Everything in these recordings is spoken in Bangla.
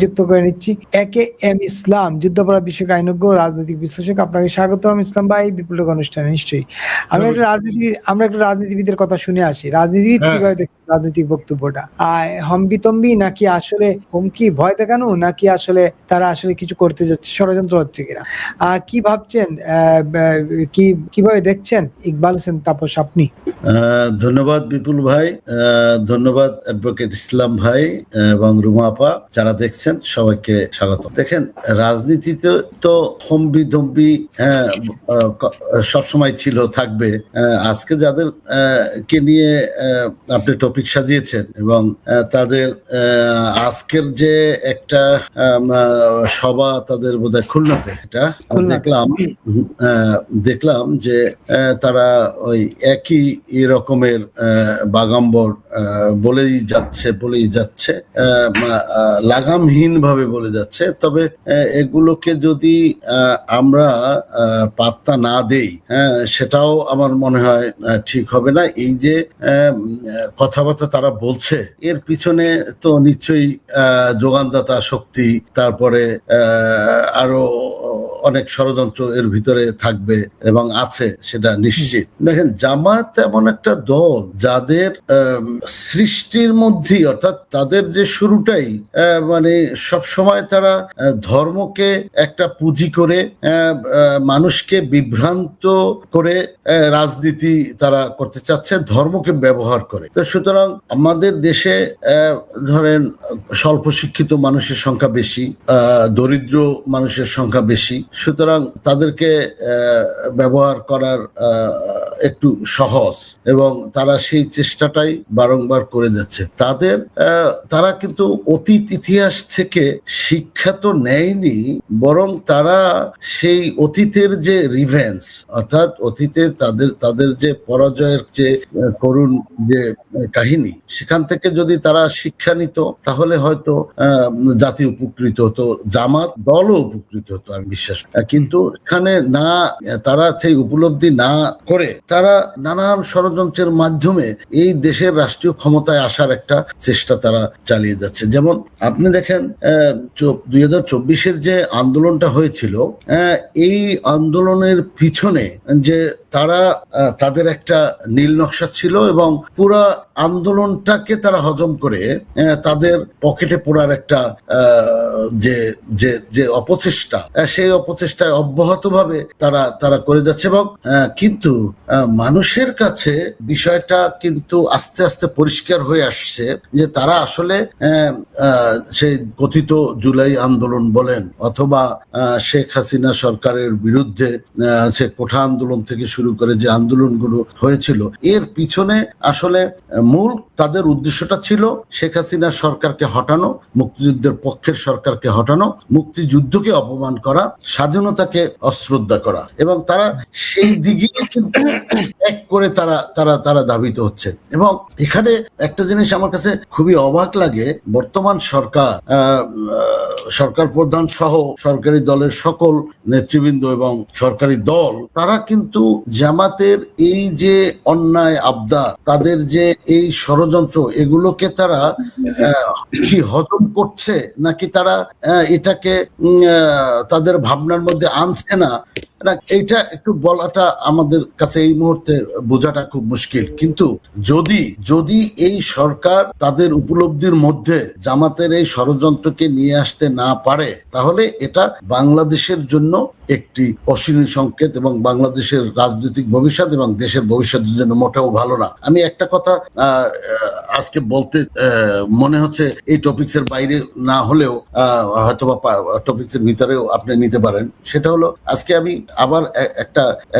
যুক্ত করে নিচ্ছি AKM ইসলাম, যুদ্ধাপরাধ বিষয়ক আইনজ্ঞ, রাজনৈতিক বিশ্লেষক। আপনাকে স্বাগতম ইসলাম ভাই বিপ্লব অনুষ্ঠানে। নিশ্চয়ই আমরা একটা রাজনীতিবিদের কথা শুনে আসি। রাজনীতিবিদ কিভাবে দেখছেন রাজনৈতিক বক্তব্যটা? হম্বিতম্বি নাকি আসলে হুমকি, ভয় দেখানো, নাকি আসলে তারা আসলে কিছু করতে যাচ্ছে, ষড়যন্ত্র হচ্ছে কিনা? কি ভাবছেন, কিভাবে দেখছেন ইকবাল হোসেন তাপস আপনি? ধন্যবাদ বিপুল ভাই, ধন্যবাদ অ্যাডভোকেট ইসলাম ভাই এবং রুমা আপা, যারা দেখছেন সবাইকে স্বাগত। দেখেন, রাজনীতিতে তো হম্বিতম্বি সবসময় ছিল, থাকবে। আজকে যাদের কে নিয়ে আপনি টপিক সাজিয়েছেন এবং তাদের আজকের যে একটা সভা তাদের বোধহয় খুলনাতে, এটা দেখলাম যে তারা ওই একই রকমের বাগাম্বর বলেই যাচ্ছে লাগামহীন ভাবে বলে যাচ্ছে। তবে এগুলোকে যদি আমরা পাত্তা না দেই, সেটাও আমার মনে হয় ঠিক হবে না। এই যে কথাবার্তা তারা বলছে, এর পিছনে তো নিশ্চয়ই যোগানদাতা শক্তি, তারপরে আরো অনেক ষড়যন্ত্র এর ভিতরে থাকবে এবং আছে, সেটা নিশ্চিত। দেখেন, জামাত এমন একটা দল যাদের সৃষ্টির মধ্যেই, অর্থাৎ তাদের যে শুরুটাই মানে সব সময় তারা ধর্মকে একটা পুঁজি করে মানুষকে বিভ্রান্ত করে রাজনীতি তারা করতে চাচ্ছে, ধর্মকে ব্যবহার করে। তো সুতরাং আমাদের দেশে ধরেন স্বল্প শিক্ষিত মানুষের সংখ্যা বেশি, দরিদ্র মানুষের সংখ্যা বেশি, সুতরাং তাদেরকে ব্যবহার করার একটু সহজ এবং তারা সেই চেষ্টাটাই বারংবার করে যাচ্ছে। তারা কিন্তু অতীত ইতিহাস থেকে শিক্ষা তো নেয়নি, বরং তারা সেই অতীতের যে রিভেঞ্জ, অর্থাৎ অতীতে তাদের যে পরাজয়ের যে করুণ যে কাহিনী, সেখান থেকে যদি তারা শিক্ষা নিত তাহলে হয়তো জাতি উপকৃত হতো, জামাত দলও উপকৃত হতো, আমি বিশ্বাস করি। কিন্তু এখানে না, তারা সেই উপলব্ধি না করে তারা নানান ষড়যন্ত্রের মাধ্যমে এই দেশের রাষ্ট্রীয় ক্ষমতায় আসার একটা চেষ্টা তারা চালিয়ে যাচ্ছে। যেমন আপনি দেখেন 2024-এর যে আন্দোলনটা হয়েছিল, এই আন্দোলনের পিছনে যে তাদের একটা নীল নকশা ছিল এবং পুরা আন্দোলনটাকে তারা হজম করে তাদের পকেটে পোড়ার একটা যে অপচেষ্টা, সেই অপচেষ্টায় অব্যাহতভাবে তারা করে যাচ্ছে। এবং কিন্তু মানুষের কাছে বিষয়টা কিন্তু আস্তে আস্তে পরিষ্কার হয়ে আসছে যে তারা আসলে সেই কথিত জুলাই আন্দোলন বলেন অথবা শেখ হাসিনা সরকারের বিরুদ্ধে সে কোঠা আন্দোলন থেকে শুরু করে যে আন্দোলনগুলো হয়েছিল, এর পিছনে আসলে মূল তাদের উদ্দেশ্যটা ছিল শেখ হাসিনা সরকারকে হটানো, মুক্তিযুদ্ধের পক্ষের সরকারকে হটানো, মুক্তিযুদ্ধকে অপমান করা, স্বাধীনতাকে অশ্রদ্ধা করা। এবং তারা সেই দিকে কিন্তু এক করে তারা ধাবিত হচ্ছে। এবং এখানে একটা জিনিস আমার কাছে খুবই অবাক লাগে, বর্তমান সরকার প্রধান সহ সরকারি দলের সকল নেতৃবৃন্দ এবং সরকারি দল, তারা কিন্তু জামাতের এই যে অন্যায় আবদার, তাদের যে এই ষড়যন্ত্র, এগুলোকে তারা কি হজম করছে নাকি তারা এটাকে তাদের ভাবনার মধ্যে আনছে না, এইটা একটু বলাটা আমাদের কাছে এই মুহূর্তে বোঝাটা খুব মুশকিল। কিন্তু যদি এই সরকার তাদের উপলব্ধির মধ্যে জামাতের এই ষড়যন্ত্রকে নিয়ে আসতে না পারে, তাহলে এটা বাংলাদেশের জন্য একটি অশনি সংকেত এবং বাংলাদেশের রাজনৈতিক ভবিষ্যৎ এবং দেশের ভবিষ্যতের জন্য মোটেও ভালো না। আমি একটা কথা আজকে বলতে মনে হচ্ছে, এই টপিক্সের বাইরে না হলেও হয়তোবা টপিক্সের ভিতরেও আপনি নিতে পারেন। সেটা হলো, আজকে আমি আবার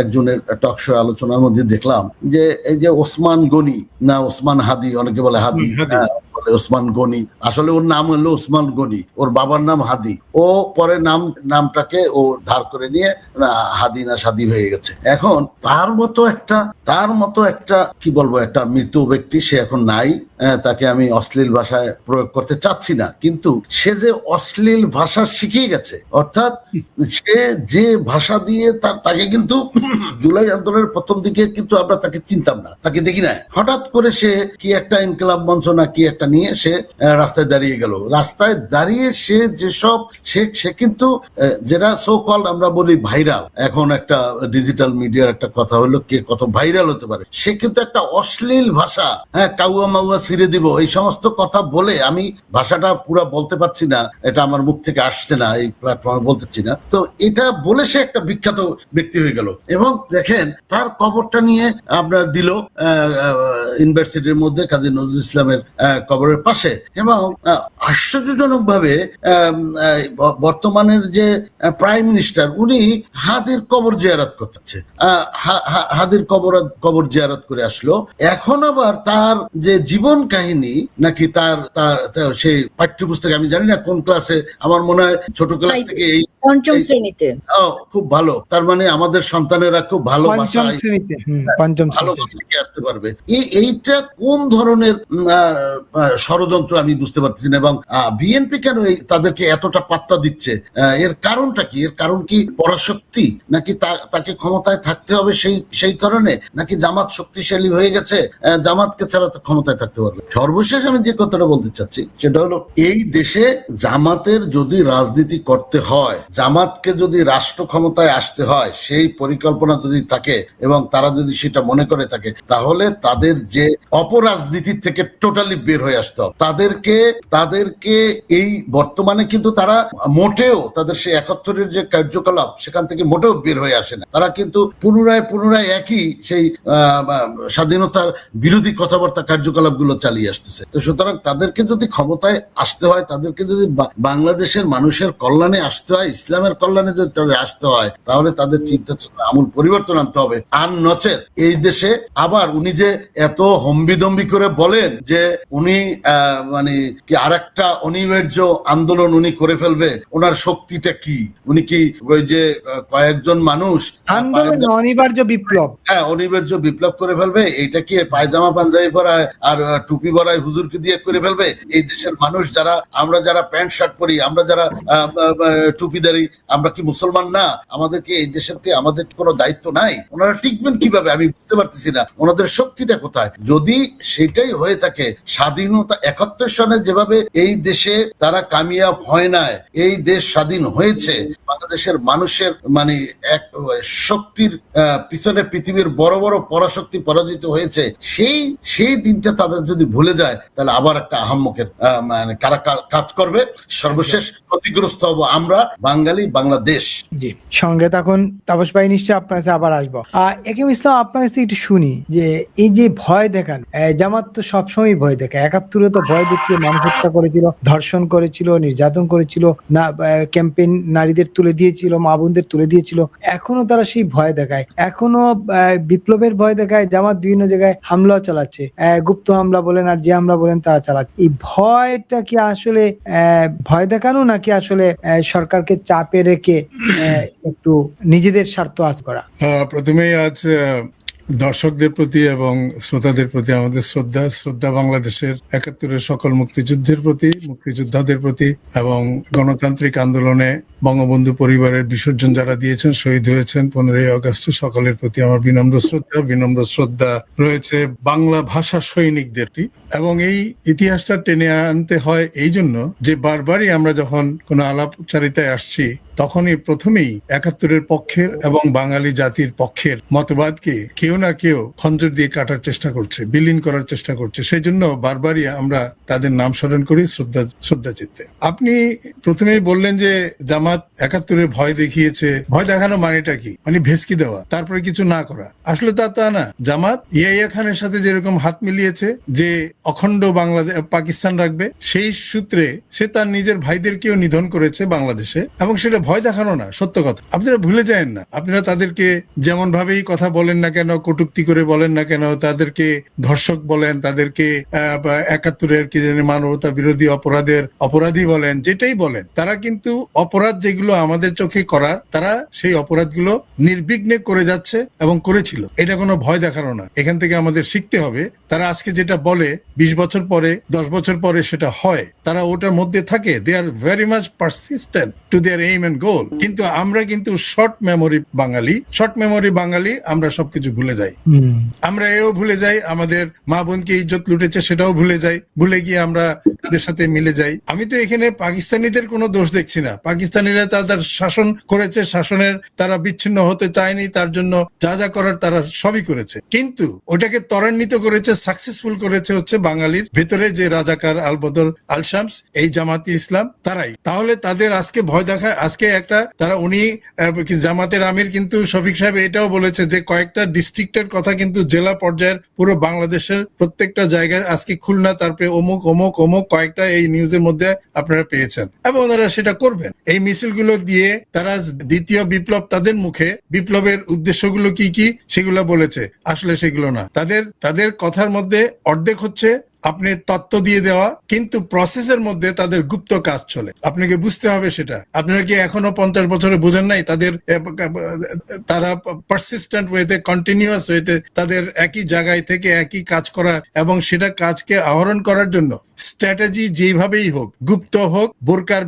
একজনের টক শো আলোচনার মধ্যে দেখলাম যে এই যে ওসমান গনি, না ওসমান হাদি, অনেকে বলে হাদি, ওসমান গনি, আসলে ওর নাম হলো ওসমান গনি, ওর বাবার নাম হাদি, ও পরে নামটাকে ও ধার করে নিয়ে হাদি না সাদি হয়ে গেছে। এখন তার মতো একটা কি বলবো, একটা মৃত ব্যক্তি, সে এখন নাই, তাকে আমি অশ্লীল ভাষায় প্রয়োগ করতে চাচ্ছি না, কিন্তু সে যে অশ্লীল ভাষা শিখিয়ে গেছে, অর্থাৎ সে যে ভাষা দিয়ে তাকে কিন্তু জুলাই আন্দোলনের প্রথম দিকে কিন্তু আমরা তাকে চিনতাম না, তাকে দেখি না, হঠাৎ করে সে কি একটা ইনকিলাব মঞ্চ না কি একটা নিয়ে সে রাস্তায় দাঁড়িয়ে গেল। রাস্তায় দাঁড়িয়ে সে যেসব সে কিন্তু যেটা সো কল আমরা বলি ভাইরাল, এখন একটা ডিজিটাল মিডিয়ার একটা কথা হলো কে কত ভাইরাল হতে পারে, সে কিন্তু একটা অশ্লীল ভাষা, কাউয়া মাউয়া ছিঁড়ে দিব এই সমস্ত কথা বলে, আমি ভাষাটা পুরো বলতে পারছি না, এটা আমার মুখ থেকে আসছে না, এই প্ল্যাটফর্মে বলতেছি না, তো এটা বলে সে একটা বিখ্যাত ব্যক্তি হয়ে গেল। এবং দেখেন তার কবরটা নিয়ে আপনার দিল ইউনিভার্সিটির মধ্যে কাজী নজরুল ইসলামের কবরের পাশে। এবং আশ্চর্যজনক ভাবে বর্তমানের যে প্রাইম মিনিস্টার উনি হাদির কবর জিয়ারত করতেছে, হাদির কবর জিয়ারত করে আসলো। এখন আবার তার যে জীবন কাহিনী নাকি তার সেই পাঠ্যপুস্তকে, আমি জানি না কোন ক্লাসে, আমার মনে হয় ছোট ক্লাস থেকে এই পঞ্চম শ্রেণীতে, খুব ভালো, তার মানে আমাদের সন্তানেরা খুব ভালো ভাষায় ভালো ভাষায় আসতে পারবে। এইটা কোন ধরনের ষড়যন্ত্র আমি বুঝতে পারতেছি না। এবং বিএনপি কেন তাদেরকে এতটা পাত্তা দিচ্ছে, এর কারণটা কি? এর কারণ কি পরাশক্তি, নাকি তাকে ক্ষমতায় থাকতে হবে সেই কারণে, নাকি জামাত শক্তিশালী হয়ে গেছে, জামাতকে ছাড়া তো ক্ষমতায় থাকতে পারবে? সর্বশেষ আমি যে কথাটা বলতে চাচ্ছি সেটা হলো, এই দেশে জামাতের যদি রাজনীতি করতে হয়, জামাতকে যদি রাষ্ট্র ক্ষমতায় আসতে হয়, সেই পরিকল্পনা যদি থাকে এবং তারা যদি সেটা মনে করে থাকে, তাহলে তাদের যে অপরাজনীতি থেকে টোটালি বের হয়ে আসতে হবে। তাদেরকে এই বর্তমানে কিন্তু তারা মোটেও তাদের সেই 71-এর যে কার্যকলাপ সেখান থেকে মোটেও বের হয়ে আসে না। তারা কিন্তু পুনরায় একই সেই স্বাধীনতার বিরোধী কথাবার্তা কার্যকলাপ গুলো চালিয়ে আসতেছে। তো সুতরাং তাদেরকে যদি ক্ষমতায় আসতে হয়, তাদেরকে যদি বাংলাদেশের মানুষের কল্যাণে আসতে হয়, ইসলামের কল্যাণে যদি তাদের আসতে হয়, তাহলে তাদের চিন্তা চেতনা আমূল পরিবর্তন আনতে হবে। আর নচেত এই দেশে আবার উনি যে এত হম্বিদম্বি করে বলেন যে উনি মানে কি আরেকটা অনিবার্য আন্দোলন উনি করে ফেলবে, ওনার শক্তিটা কি? উনি কি ওই যে কয়েকজন মানুষ আন্দোলন অনিবার্য বিপ্লব, অনিবার্য বিপ্লব করে ফেলবে, এইটা কি পায়জামা পাঞ্জাবি পরায় আর টুপি পরায় হুজুরকে দিয়ে করে ফেলবে? এই দেশের মানুষ যারা, আমরা যারা প্যান্ট শার্ট পরি, আমরা যারা টুপিদারি, আমরা কি মুসলমান না? আমাদের কি এই দেশের থেকে আমাদের কোনো দায়িত্ব নাই? ওনারা টিকবেন কিভাবে আমি বুঝতে পারতেছি না। ওনাদের শক্তিটা কোথায়? যদি সেটাই হয়ে থাকে, স্বাধীনতা 71 সনে যেভাবে এই দেশে তারা কামিয়াব হয় নাই, এই দেশ স্বাধীন হয়েছে, বাংলাদেশের মানুষের মানে এক শক্তির পিছনে পৃথিবীর বড় বড় পরাশক্তি পরাজিত হয়েছে, সেই দিনটা তাদের যদি ভুলে যায়, তাহলে আবার একটা আহাম্মকের মানে কারা কাজ করবে। সর্বশেষ ক্ষতিগ্রস্ত হব আমরা, বাঙালি, বাংলাদেশ। জি, সঙ্গে তখন তাপস ভাই নিশ্চয়ই আপনার কাছে আবার আসবো। একেম ইসলাম, আপনার কাছে একটু শুনি যে এই যে ভয় দেখান, জামাত তো সবসময় ভয় দেখায়, 71-এ তো ভয় দেখিয়ে মানুষ হত্যা করেছিল, ধর্ষণ করেছিল, নির্যাতন করেছিল, না ক্যাম্পেইন নারীদের তুলে দিয়েছিল, মা বোনদের তুলে দিয়েছিল। এখনো তারা সেই ভয় দেখায়, এখনো বিপ্লবের ভয় দেখায়। জামাত বিভিন্ন জায়গায় হামলাও চালাচ্ছে, গুপ্ত হামলা বলেন আর যে হামলা বলেন তারা চালাচ্ছে। এই ভয়টা কি আসলে ভয় দেখানো, নাকি আসলে সরকারকে চাপে রেখে একটু নিজেদের স্বার্থ আজ করা? প্রথমেই আজ দর্শকদের প্রতি এবং শ্রোতাদের প্রতি আমাদের শ্রদ্ধা বাংলাদেশের 71-এর সকল মুক্তিযুদ্ধের প্রতি, মুক্তিযোদ্ধাদের প্রতি এবং গণতান্ত্রিক আন্দোলনে বঙ্গবন্ধু পরিবারের বিসর্জন যারা দিয়েছেন, শহীদ হয়েছেন 15ই আগস্ট, সকলের প্রতি আমার বিনম্র শ্রদ্ধা রয়েছে বাংলা ভাষা সৈনিকদের। এবং এই ইতিহাসটা টেনে আনতে হয় এই জন্য যে বারবারই আমরা যখন কোনো আলাপচারিতায় আসছি, তখনই প্রথমেই 71-এর পক্ষের এবং বাঙালি জাতির পক্ষের মতবাদকে কেউ না কেউ খঞ্জর দিয়ে কাটার চেষ্টা করছে, বিলীন করার চেষ্টা করছে। সেই জন্য বারবারই আমরা তাদের নাম স্মরণ করি শ্রদ্ধা চিত্তে। আপনি প্রথমেই বললেন যে জামাত 71-এর ভয় দেখিয়েছে। ভয় দেখানো মানেটা কি? মানে ভেস্কি দেওয়া, তারপরে কিছু না করা। আসলে তা না। জামাত ইয়াহিয়া খানের সাথে যেরকম হাত মিলিয়েছে যে অখণ্ড বাংলাদেশ পাকিস্তান রাখবে, সেই সূত্রে সে তার নিজের ভাইদেরকেও নিধন করেছে বাংলাদেশে, এবং সেটা ভয় দেখানো না, সত্য কথা। আপনারা ভুলে যায়েন না, আপনারা তাদেরকে যেমন ভাবেই কথা বলেন না কেন, কটূক্তি করে বলেন না কেন, তাদেরকে ধর্ষক বলেন, তাদেরকে 71-এর কি জানি মানবতা বিরোধী অপরাধী বলেন, যেটাই বলেন, তারা কিন্তু অপরাধ যেগুলো আমাদের চোখে করার, তারা সেই অপরাধগুলো নির্বিঘ্নে করে যাচ্ছে এবং করেছিল। এটা কোনো ভয় দেখানো না, এখান থেকে আমাদের শিখতে হবে। তারা আজকে যেটা বলে 20 বছর পরে 10 বছর পরে সেটা হয়, তারা ওটার মধ্যে থাকে। They are very much persistent to their aim and goal. কিন্তু আমরা কিন্তু শর্ট মেমোরি বাঙালি, আমরা সবকিছু ভুলে যাই। আমরা এও ভুলে যাই আমাদের মা বোনকে ইজ্জত লুটেছে, সেটাও ভুলে যাই। ভুলে গিয়ে আমরা তাদের সাথে মিলে যাই। আমি তো এখানে পাকিস্তানিদের কোনো দোষ দেখছি না। পাকিস্তানিরা তাদের শাসন করেছে, শাসনের তারা বিচ্ছিন্ন হতে চায়নি, তার জন্য যা যা করার তারা সবই করেছে। কিন্তু ওটাকে ত্বরান্বিত করেছে, সাকসেসফুল করেছে হচ্ছে বাঙালির ভেতরে যে রাজাকার, আলবদর, আল শামস, এই জামাতি ইসলাম, তারাই। তাহলে তাদের আজকে ভয় দেখা, আজকে একটা তারা উনি জামাতের আমির কিন্তু শফিক সাহেব এটাও বলেছে যে কয়েকটা ডিস্ট্রিক্টের কথা কিন্তু জেলা পর্যায়ের পুরো বাংলাদেশের প্রত্যেকটা জায়গায়, আজকে খুলনা, তারপরে অমুক অমুক অমুক কয়েকটা এই নিউজের মধ্যে আপনারা পেয়েছেন, এবং ওনারা সেটা করবেন। এই মিছিলগুলো দিয়ে তারা দ্বিতীয় বিপ্লব, তাদের মুখে বিপ্লবের উদ্দেশ্যগুলো কি কি সেগুলো বলেছে, আসলে সেগুলো না। তাদের কথার মধ্যে অর্ধেক হচ্ছে আপনি তত্ত্ব দিয়ে দেওয়া, কিন্তু প্রসেসের মধ্যে তাদের গুপ্ত কাজ চলে। আপনাকে বুঝতে হবে সেটা। আপনারা কি এখনো 50 বছরে বোঝেন নাই? তারা পারসিস্টেন্ট ওয়েতে, কন্টিনিউয়াস ওয়েতে তাদের একই জায়গায় থেকে একই কাজ করা, এবং সেটা কাজকে আহরণ করার জন্য স্ট্র্যাটেজি যেভাবেই হোক, গুপ্ত হোক, বোরকার